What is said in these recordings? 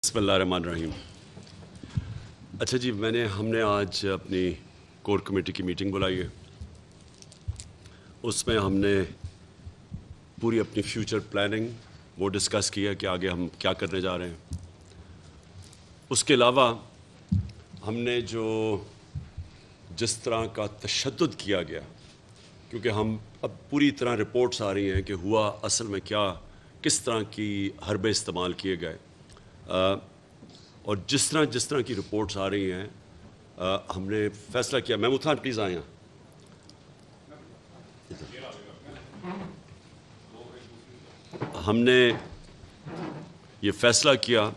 بسم اللہ الرحمن الرحیم۔ اچھا جی، ہم نے آج اپنی کور کمیٹی کی میٹنگ بلائی ہے۔ اس میں ہم نے پوری اپنی فیوچر پلاننگ وہ ڈسکس کیا کہ آگے ہم کیا کرنے جا رہے ہیں۔ اس کے علاوہ ہم نے جس طرح کا تشدد کیا گیا، کیونکہ ہم اب پوری طرح رپورٹس آ رہی ہیں کہ ہوا اصل میں کیا، کس طرح کی حربے استعمال کیے گئے، اور جس طرح کی رپورٹس آ رہی ہیں، ہم نے فیصلہ کیا۔ محمود خان پلیز آئیں۔ ہم نے یہ فیصلہ کیا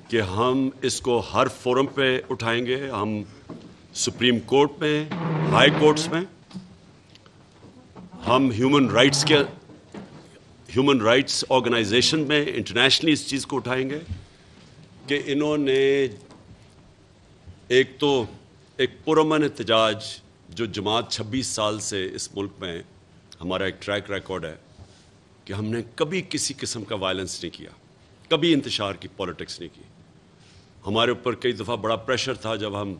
کہ ہم اس کو ہر فورم پہ اٹھائیں گے، ہم سپریم کورٹ میں، ہائی کورٹس میں، ہم ہیومن رائٹس آرگنائزیشن میں انٹرنیشنلی اس چیز کو اٹھائیں گے کہ انہوں نے ایک پرامن احتجاج جو جماعت 26 سال سے اس ملک میں ہمارا ایک ٹریک ریکارڈ ہے کہ ہم نے کبھی کسی قسم کا وائلنس نہیں کیا، کبھی انتشار کی پولیٹکس نہیں کی۔ ہمارے اوپر کئی دفعہ بڑا پریشر تھا جب ہم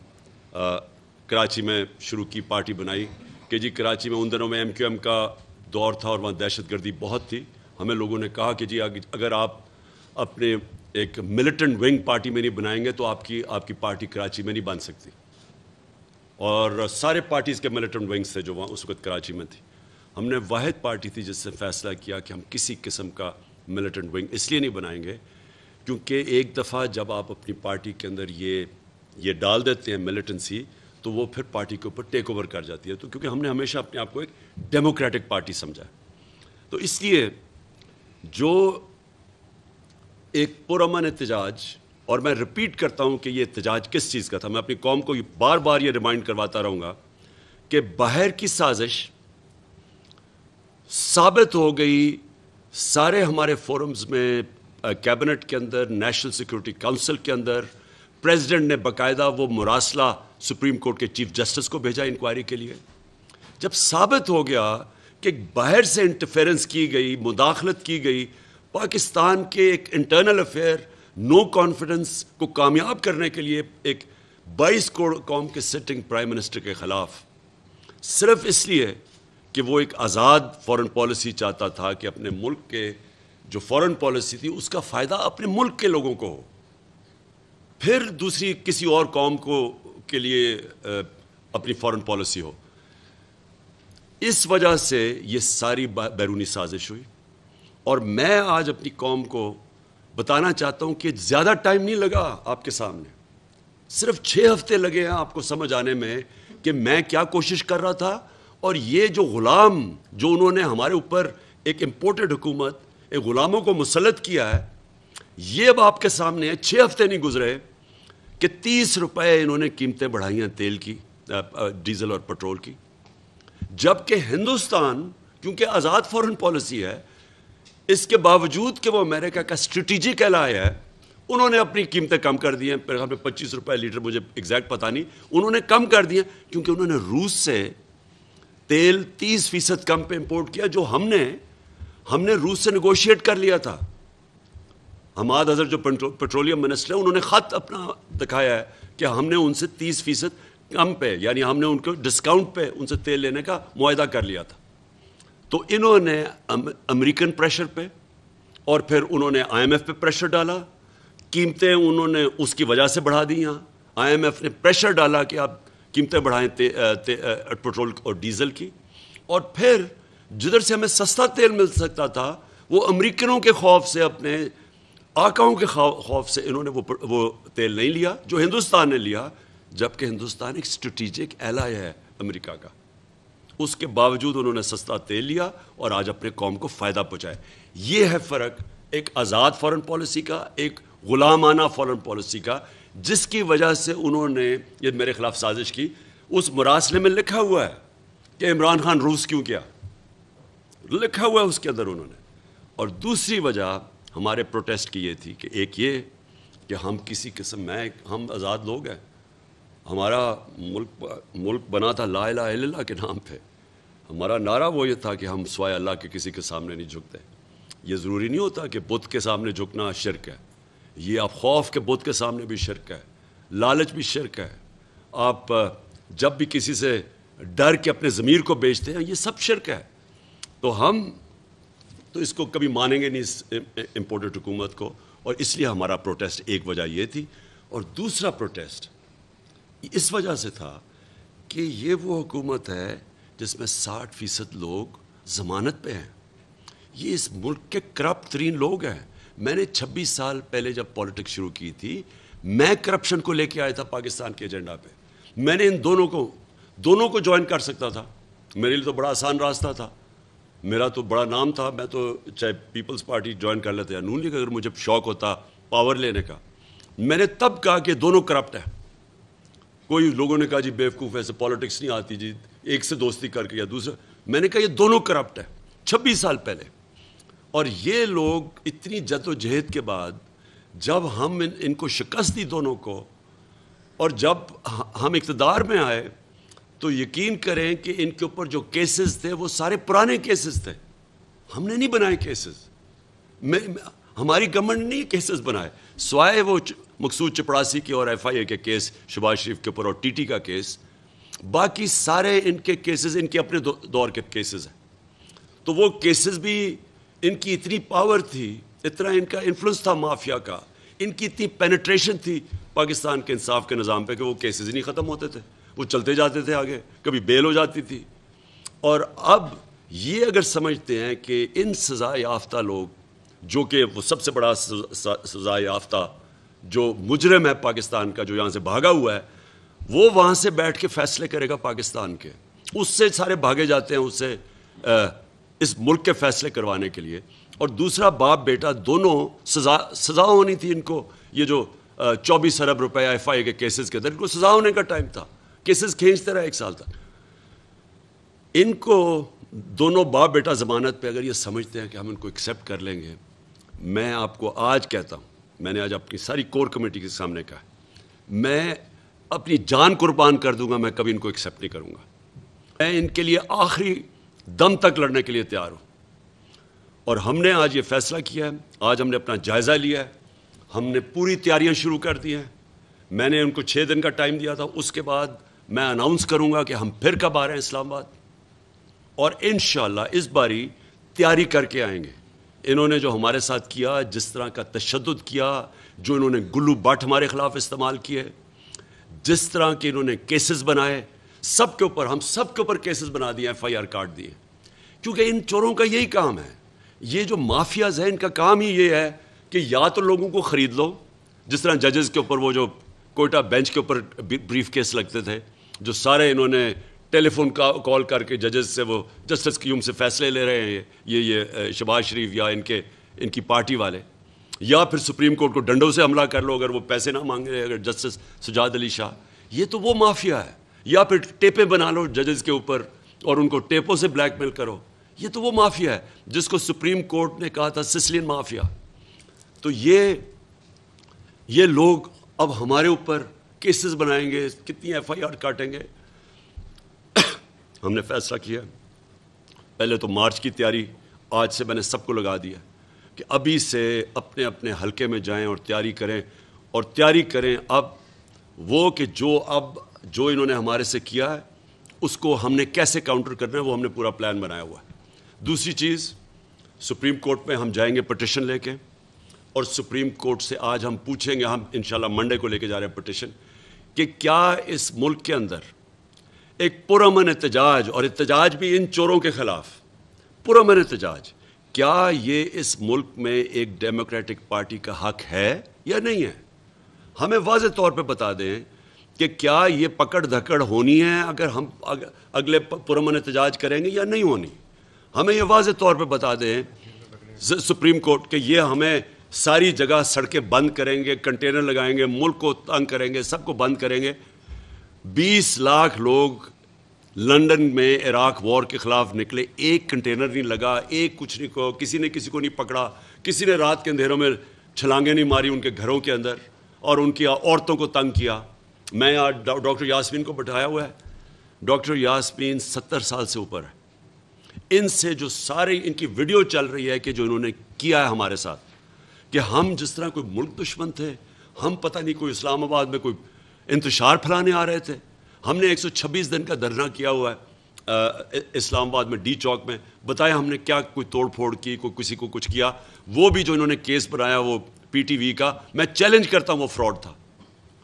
کراچی میں شروع کی، پارٹی بنائی کہ جی کراچی میں ان دنوں میں MQM کا دور تھا اور وہاں دہشت گردی بہت تھی۔ ہمیں لوگوں نے کہا کہ جی اگر آپ اپنے ایک ملیٹنٹ ونگ پارٹی میں نہیں بنائیں گے تو آپ کی پارٹی کراچی میں نہیں بن سکتی، اور سارے پارٹیز کے ملیٹنٹ ونگز تھے جو وہاں اس وقت کراچی میں تھی۔ ہم نے واحد پارٹی تھی جس سے فیصلہ کیا کہ ہم کسی قسم کا ملیٹنٹ ونگ اس لیے نہیں بنائیں گے کیونکہ ایک دفعہ جب آپ اپنی پارٹی کے اندر یہ ڈال دیتے ہیں ملیٹنسی، تو وہ پھر پارٹی کے اوپر ٹیک اوور کر جاتی ہے۔ تو کیونکہ ہم نے ہمیشہ اپنے آپ کو ایک ڈیموکریٹک پارٹی سمجھا ہے، تو اس لیے جو ایک پرامن احتجاج، اور میں ریپیٹ کرتا ہوں کہ یہ احتجاج کس چیز کا تھا، میں اپنی قوم کو بار بار یہ ریمائنڈ کرواتا رہوں گا کہ باہر کی سازش ثابت ہو گئی۔ سارے ہمارے فورمز میں، کیبنٹ کے اندر، نیشنل سیکورٹی کونسل کے اندر، پریزیڈنٹ نے باقاعدہ وہ مراسلہ سپریم کورٹ کے چیف جسٹس کو بھیجا انکوائری کے لیے۔ جب ثابت ہو گیا کہ باہر سے انٹرفیرنس کی گئی، مداخلت کی گئی پاکستان کے ایک انٹرنل افیئر، نو کانفیڈنس کو کامیاب کرنے کے لیے ایک 22 قوم کے سٹنگ پرائم منسٹر کے خلاف، صرف اس لیے کہ وہ ایک آزاد فورن پالیسی چاہتا تھا کہ اپنے ملک کے جو فورن پالیسی تھی اس کا فائدہ اپنے ملک کے لوگوں کو ہو، پھر دوسری کسی اور قوم کے لیے اپنی فورن پالیسی ہو۔ اس وجہ سے یہ ساری بیرونی سازش ہوئی، اور میں آج اپنی قوم کو بتانا چاہتا ہوں کہ زیادہ ٹائم نہیں لگا آپ کے سامنے، صرف 6 ہفتے لگے ہیں آپ کو سمجھ آنے میں کہ میں کیا کوشش کر رہا تھا، اور یہ جو غلام جو انہوں نے ہمارے اوپر ایک امپورٹڈ حکومت، ایک غلاموں کو مسلط کیا ہے، یہ اب آپ کے سامنے ہے۔ 6 ہفتے نہیں گزرے کہ 30 روپے انہوں نے قیمتیں بڑھائی ہیں تیل کی، ڈیزل اور پٹرول کی، جبکہ ہندوستان کیونکہ آزاد فورن پالیسی ہے، اس کے باوجود کہ وہ امریکہ کا اسٹریٹجک ایلائی ہے، انہوں نے اپنی قیمتیں کم کر دی ہیں۔ میرے خیال میں 25 روپے لیٹر، مجھے ایگزیکٹ پتہ نہیں، انہوں نے کم کر دی ہیں کیونکہ انہوں نے روس سے تیل 30% کم پہ امپورٹ کیا، جو ہم نے روس سے نیگوشیٹ کر لیا تھا۔ حماد اظہر جو پیٹرولیم منسٹر ہیں، انہوں نے خط اپنا دکھایا ہے کہ ہم نے ان سے 30% کم پہ، یعنی ہم نے ان کو ڈسکاؤنٹ پہ ان سے تیل لینے کا معاہدہ کر لیا تھا۔ تو انہوں نے امریکن پریشر پہ، اور پھر انہوں نے IMF پہ پریشر ڈالا، قیمتیں انہوں نے اس کی وجہ سے بڑھا دی۔ یہاں IMF نے پریشر ڈالا کہ آپ قیمتیں بڑھائیں پٹرول اور ڈیزل کی، اور پھر جدھر سے ہمیں سستا تیل مل سکتا تھا، وہ امریکنوں کے خوف سے، اپنے آقاؤں کے خوف سے انہوں نے وہ تیل نہیں لیا جو ہندوستان نے لیا، جبکہ ہندوستان ایک اسٹریٹجک ایلائی ہے امریکہ کا۔ اس کے باوجود انہوں نے سستا تیل لیا اور آج اپنے قوم کو فائدہ پہنچایا۔ یہ ہے فرق ایک آزاد فورن پالیسی کا، ایک غلامانہ فورن پالیسی کا، جس کی وجہ سے انہوں نے یہ میرے خلاف سازش کی۔ اس مراسلے میں لکھا ہوا ہے کہ عمران خان روس کیوں کیا، لکھا ہوا ہے اس کے اندر انہوں نے۔ اور دوسری وجہ ہمارے پروٹیسٹ کی یہ تھی کہ ایک یہ کہ ہم کسی قسم ہم آزاد لوگ ہیں، ہمارا ملک بنا تھا لا الہ الا اللہ کے نام پہ، ہمارا نعرہ وہ یہ تھا کہ ہم سوائے اللہ کے کسی کے سامنے نہیں جھکتے۔ یہ ضروری نہیں ہوتا کہ بت کے سامنے جھکنا شرک ہے، یہ آپ خوف کے بت کے سامنے بھی شرک ہے, لالچ بھی شرک ہے, آپ جب بھی کسی سے ڈر کے اپنے ضمیر کو بیچتے ہیں, یہ سب شرک ہے. تو ہم تو اس کو کبھی مانیں گے نہیں اس امپورٹڈ حکومت کو, اور اس لیے ہمارا پروٹیسٹ ایک وجہ یہ تھی. اور دوسرا پروٹیسٹ اس وجہ سے تھا کہ یہ وہ حکومت ہے جس میں 60% لوگ ضمانت پہ ہیں. یہ اس ملک کے کرپٹ ترین لوگ ہیں. میں نے 26 سال پہلے جب پالیٹکس شروع کی تھی, میں کرپشن کو لے کے آیا تھا پاکستان کے ایجنڈا پہ. میں نے ان دونوں کو جوائن کر سکتا تھا. میرے لیے تو بڑا آسان راستہ تھا, میرا تو بڑا نام تھا, میں تو چاہے پیپلز پارٹی جوائن کر لیتے یا نون لیگ اگر مجھے شوق ہوتا پاور لینے کا. میں نے تب کہا کہ دونوں کرپٹ ہیں. کوئی لوگوں نے کہا جی بیوقوف ایسے پالیٹکس نہیں آتی جی, ایک سے دوستی کر کے یا دوسرا. میں نے کہا یہ دونوں کرپٹ ہیں 26 سال پہلے. اور یہ لوگ اتنی جد و جہد کے بعد جب ہم ان کو شکست دی دونوں کو, اور جب ہم اقتدار میں آئے, تو یقین کریں کہ ان کے اوپر جو کیسز تھے وہ سارے پرانے کیسز تھے. ہم نے نہیں بنائے کیسز, ہماری گورنمنٹ نے کیسز بنائے, سوائے وہ مقصود چپڑاسی کے اور ایف آئی اے کے کیس شہباز شریف کے اوپر اور ٹی ٹی کا کیس. باقی سارے ان کے کیسز ان کے اپنے دور کے کیسز ہیں. تو وہ کیسز بھی ان کی اتنی پاور تھی, اتنا ان کا انفلوئنس تھا مافیا کا, ان کی اتنی پینیٹریشن تھی پاکستان کے انصاف کے نظام پہ کہ وہ کیسز ہی نہیں ختم ہوتے تھے, وہ چلتے جاتے تھے آگے, کبھی بیل ہو جاتی تھی. اور اب یہ اگر سمجھتے ہیں کہ ان سزا یافتہ لوگ, جو کہ وہ سب سے بڑا سزا یافتہ جو مجرم ہے پاکستان کا, جو یہاں سے بھاگا ہوا ہے, وہ وہاں سے بیٹھ کے فیصلے کرے گا پاکستان کے, اس سے سارے بھاگے جاتے ہیں, اس سے اس ملک کے فیصلے کروانے کے لیے. اور دوسرا باپ بیٹا دونوں سزا ہونی تھی ان کو. یہ جو 24 ارب روپے ایف آئی اے کے کیسز کے اندر, ان کو سزا ہونے کا ٹائم تھا, کیسز کھینچتے رہے 1 سال تک. ان کو دونوں باپ بیٹا ضمانت پہ اگر یہ سمجھتے ہیں کہ ہم ان کو ایکسیپٹ کر لیں گے, میں آپ کو آج کہتا ہوں, میں نے آج اپنی ساری کور کمیٹی کے سامنے کہا, میں اپنی جان قربان کر دوں گا, میں کبھی ان کو ایکسیپٹ نہیں کروں گا. میں ان کے لیے آخری دم تک لڑنے کے لیے تیار ہوں. اور ہم نے آج یہ فیصلہ کیا ہے, آج ہم نے اپنا جائزہ لیا ہے, ہم نے پوری تیاریاں شروع کر دی ہیں. میں نے ان کو 6 دن کا ٹائم دیا تھا, اس کے بعد میں اناؤنس کروں گا کہ ہم پھر کب آ رہے ہیں اسلام آباد, اور انشاءاللہ اس باری تیاری کر کے آئیں گے. انہوں نے جو ہمارے ساتھ کیا, جس طرح کا تشدد کیا, جو انہوں نے گلو بٹ ہمارے خلاف استعمال کیے, جس طرح کے انہوں نے کیسز بنائے, سب کے اوپر, ہم سب کے اوپر کیسز بنا دیے, ایف آئی آر کاٹ دیے. کیونکہ ان چوروں کا یہی کام ہے, یہ جو مافیاز ہیں ان کا کام ہی یہ ہے کہ یا تو لوگوں کو خرید لو, جس طرح ججز کے اوپر وہ جو کوئٹہ بینچ کے اوپر بریف کیس لگتے تھے, جو سارے انہوں نے ٹیلی فون کال کر کے ججز سے وہ جسٹس قیوم سے فیصلے لے رہے ہیں, یہ شہباز شریف یا ان کی پارٹی والے. یا پھر سپریم کورٹ کو ڈنڈوں سے حملہ کر لو اگر وہ پیسے نہ مانگے, اگر جسٹس سجاد علی شاہ, یہ تو وہ مافیا ہے. یا پھر ٹیپیں بنا لو ججز کے اوپر اور ان کو ٹیپوں سے بلیک میل کرو, یہ تو وہ مافیا ہے جس کو سپریم کورٹ نے کہا تھا سسلین مافیا. تو یہ لوگ اب ہمارے اوپر کیسز بنائیں گے, کتنی ایف آئی آر کاٹیں گے. ہم نے فیصلہ کیا, پہلے تو مارچ کی تیاری آج سے میں نے سب کو لگا دیا کہ ابھی سے اپنے اپنے حلقے میں جائیں اور تیاری کریں, اور تیاری کریں اب وہ کہ جو انہوں نے ہمارے سے کیا ہے اس کو ہم نے کیسے کاؤنٹر کرنا ہے, وہ ہم نے پورا پلان بنایا ہوا ہے. دوسری چیز, سپریم کورٹ میں ہم جائیں گے پٹیشن لے کے, اور سپریم کورٹ سے آج ہم پوچھیں گے, ہم انشاءاللہ منڈے کو لے کے جا رہے ہیں پٹیشن, کہ کیا اس ملک کے اندر ایک پرامن احتجاج, اور احتجاج بھی ان چوروں کے خلاف, پرامن احتجاج, کیا یہ اس ملک میں ایک ڈیموکریٹک پارٹی کا حق ہے یا نہیں ہے. ہمیں واضح طور پہ بتا دیں کہ کیا یہ پکڑ دھکڑ ہونی ہے اگر ہم اگلے پرامن احتجاج کریں گے یا نہیں ہونی. ہمیں یہ واضح طور پہ بتا دیں سپریم کورٹ کہ یہ ہمیں ساری جگہ سڑکیں بند کریں گے, کنٹینر لگائیں گے, ملک کو تنگ کریں گے, سب کو بند کریں گے. 20 لاکھ لوگ لندن میں عراق وار کے خلاف نکلے, ایک کنٹینر نہیں لگا, ایک کچھ نہیں کو, کسی نے کسی کو نہیں پکڑا, کسی نے رات کے اندھیروں میں چھلانگیں نہیں ماری ان کے گھروں کے اندر اور ان کی عورتوں کو تنگ کیا. میں یہاں ڈاکٹر یاسمین کو بٹھایا ہوا ہے, ڈاکٹر یاسمین 70 سال سے اوپر ہے. ان سے جو سارے ان کی ویڈیو چل رہی ہے کہ جو انہوں نے کیا ہے ہمارے ساتھ, کہ ہم جس طرح کوئی ملک دشمن تھے, ہم پتہ نہیں کوئی اسلام آباد میں کوئی انتشار پھیلانے آ رہے تھے. ہم نے 126 دن کا دھرنا کیا ہوا ہے اسلام آباد میں ڈی چوک میں. بتایا ہم نے کیا کوئی توڑ پھوڑ کی, کوئی کسی کو کچھ کیا. وہ بھی جو انہوں نے کیس بنایا وہ پی ٹی وی کا, میں چیلنج کرتا ہوں وہ فراڈ تھا.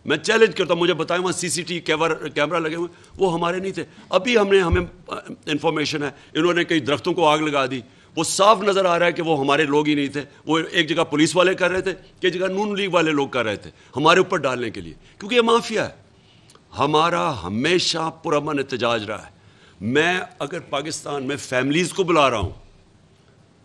میں چیلنج کرتا ہوں, مجھے بتائیں وہاں سی سی ٹی کیمرہ لگے ہوئے, وہ ہمارے نہیں تھے. ابھی ہمیں انفارمیشن ہے انہوں نے کئی درختوں کو آگ لگا دی. وہ صاف نظر آ رہا ہے کہ وہ ہمارے لوگ ہی نہیں تھے. وہ ایک جگہ پولیس والے کر رہے تھے, ایک جگہ نون لیگ والے لوگ کر رہے تھے ہمارے اوپر ڈالنے کے لیے, کیونکہ یہ مافیا ہے. ہمارا ہمیشہ پرامن احتجاج رہا ہے. میں اگر پاکستان میں فیملیز کو بلا رہا ہوں,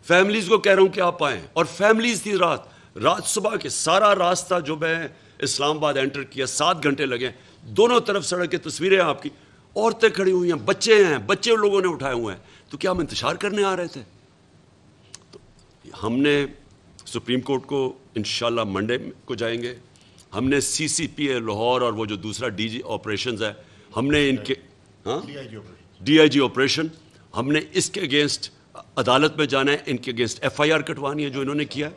فیملیز کو کہہ رہا ہوں کہ آپ آئیں, اور فیملیز تھی رات صبح کے سارا راستہ جو میں اسلام آباد انٹر کیا 7 گھنٹے لگے, دونوں طرف سڑک کی تصویریں آپ کی, عورتیں کھڑی ہوئی ہیں, بچے لوگوں نے اٹھائے ہوئے ہیں. تو کیا ہم انتشار کرنے آ رہے تھے؟ تو ہم نے سپریم کورٹ کو انشاءاللہ منڈے کو جائیں گے. ہم نے سی سی پی اے لاہور اور وہ جو دوسرا ڈی جی آپریشنز ہے, ہم نے ان کے ڈی آئی جی آپریشن, ہم نے اس کے اگینسٹ عدالت میں جانا ہے, ان کے اگینسٹ ایف آئی آر کٹوانی ہے جو انہوں نے کیا.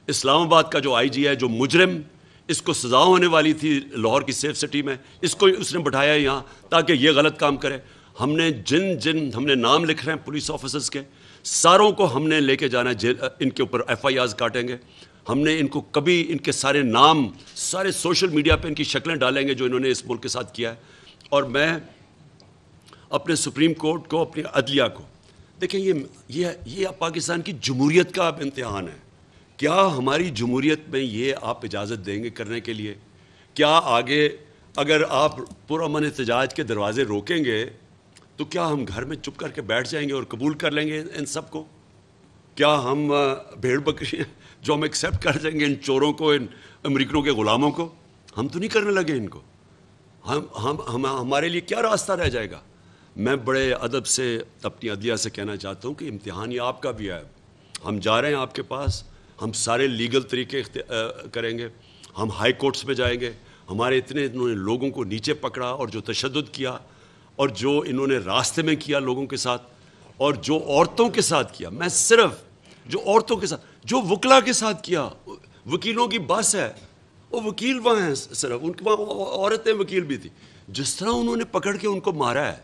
اسلام آباد کا جو آئی جی ہے, جو مجرم, اس کو سزا ہونے والی تھی لاہور کی سیف سٹی میں, اس کو اس نے بٹھایا یہاں تاکہ یہ غلط کام کرے. ہم نے جن ہم نے نام لکھ رہے ہیں پولیس آفیسرز کے, ساروں کو ہم نے لے کے جانا ہے, ان کے اوپر ایف آئی آرز کاٹیں گے. ہم نے ان کو کبھی ان کے سارے نام سارے سوشل میڈیا پہ ان کی شکلیں ڈالیں گے جو انہوں نے اس ملک کے ساتھ کیا ہے. اور میں اپنے سپریم کورٹ کو, اپنی عدلیہ کو, دیکھیں یہ پاکستان کی جمہوریت کا اب امتحان ہے. کیا ہماری جمہوریت میں یہ آپ اجازت دیں گے کرنے کے لیے؟ کیا آگے اگر آپ پرامن احتجاج کے دروازے روکیں گے تو کیا ہم گھر میں چپ کر کے بیٹھ جائیں گے اور قبول کر لیں گے ان سب کو؟ کیا ہم بھیڑ بکری جو ہم ایکسیپٹ کر دیں گے ان چوروں کو, ان امریکنوں کے غلاموں کو؟ ہم تو نہیں کرنے لگے ان کو. ہمارے لیے کیا راستہ رہ جائے گا؟ میں بڑے ادب سے اپنی عدلیہ سے کہنا چاہتا ہوں کہ امتحان یہ آپ کا بھی ہے. ہم جا رہے ہیں آپ کے پاس, ہم سارے لیگل طریقے کریں گے, ہم ہائی کورٹس میں جائیں گے. ہمارے انہوں نے لوگوں کو نیچے پکڑا, اور جو تشدد کیا, اور جو انہوں نے راستے میں کیا لوگوں کے ساتھ, اور جو عورتوں کے ساتھ کیا, میں صرف جو عورتوں کے ساتھ, جو وکلا کے ساتھ کیا, وکیلوں کی بس ہے, وہ وکیل وہاں ہیں صرف, ان کے وہاں عورتیں وکیل بھی تھی, جس طرح انہوں نے پکڑ کے ان کو مارا ہے.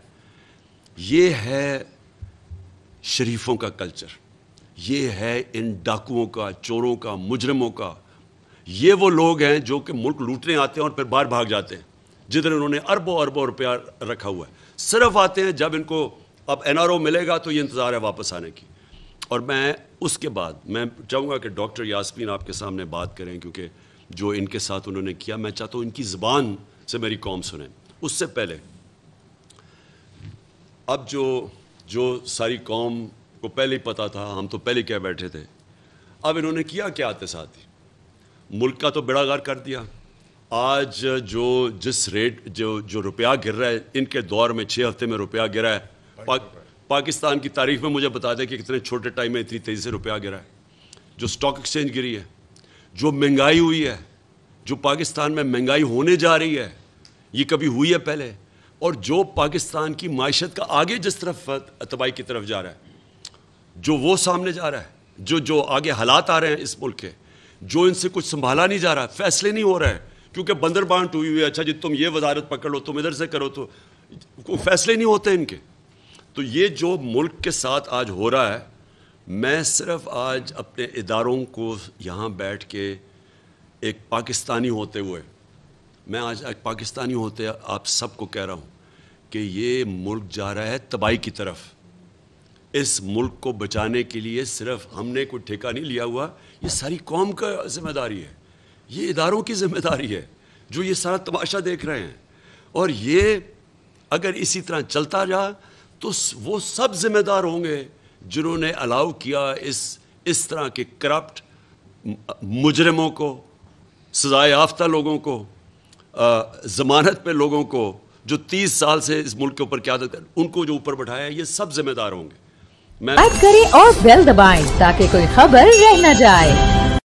یہ ہے شریفوں کا کلچر, یہ ہے ان ڈاکوؤں کا, چوروں کا, مجرموں کا. یہ وہ لوگ ہیں جو کہ ملک لوٹنے آتے ہیں اور پھر باہر بھاگ جاتے ہیں, جدھر انہوں نے اربوں روپیہ رکھا ہوا ہے. صرف آتے ہیں جب ان کو اب این آر او ملے گا تو یہ انتظار ہے واپس آنے کی. اور میں اس کے بعد میں چاہوں گا کہ ڈاکٹر یاسمین آپ کے سامنے بات کریں, کیونکہ جو ان کے ساتھ انہوں نے کیا, میں چاہتا ہوں ان کی زبان سے میری قوم سنیں. اس سے پہلے اب جو ساری قوم کو پہلے ہی پتا تھا, ہم تو پہلے کہہ بیٹھے تھے, اب انہوں نے کیا کیا آتے ساتھ ہی ملک کا تو بیڑا غرق کر دیا. آج جس ریٹ جو روپیہ گر رہا ہے, ان کے دور میں 6 ہفتے میں روپیہ گرا ہے. پاکستان کی تاریخ میں مجھے بتا دیں کہ کتنے چھوٹے ٹائم میں اتنی تیزی سے روپیہ گرا ہے. جو سٹاک ایکسچینج گری ہے, جو مہنگائی ہوئی ہے, جو پاکستان میں مہنگائی ہونے جا رہی ہے, یہ کبھی ہوئی ہے پہلے, اور جو پاکستان کی معیشت کا آگے جس طرف تباہی کی طرف جا رہا ہے, جو وہ سامنے جا رہا ہے, جو آگے حالات آ رہے ہیں اس ملک کے, جو ان سے کچھ سنبھالا نہیں جا رہا, فیصلے نہیں ہو رہے ہیں, کیونکہ بندر بانٹ ہوئی ہوئی ہے. اچھا جی تم یہ وزارت پکڑ لو, تم ادھر سے کرو, تو کوئی فیصلے نہیں ہوتے ان کے. تو یہ جو ملک کے ساتھ آج ہو رہا ہے, میں صرف آج اپنے اداروں کو یہاں بیٹھ کے ایک پاکستانی ہوتے ہوئے, میں آج ایک پاکستانی ہوتے آپ سب کو کہہ رہا ہوں کہ یہ ملک جا رہا ہے تباہی کی طرف. اس ملک کو بچانے کے لیے صرف ہم نے کوئی ٹھیکہ نہیں لیا ہوا, یہ ساری قوم کا ذمہ داری ہے, یہ اداروں کی ذمہ داری ہے جو یہ سارا تماشا دیکھ رہے ہیں. اور یہ اگر اسی طرح چلتا رہا تو وہ سب ذمہ دار ہوں گے جنہوں نے الاؤ کیا اس طرح کے کرپٹ مجرموں کو, سزائے یافتہ لوگوں کو, ضمانت پہ لوگوں کو, جو 30 سال سے اس ملک کے اوپر قیادت کر, ان کو جو اوپر بٹھایا, یہ سب ذمہ دار ہوں گے. لائک کریں اور بیل دبائیں تاکہ کوئی خبر رہ نہ جائے.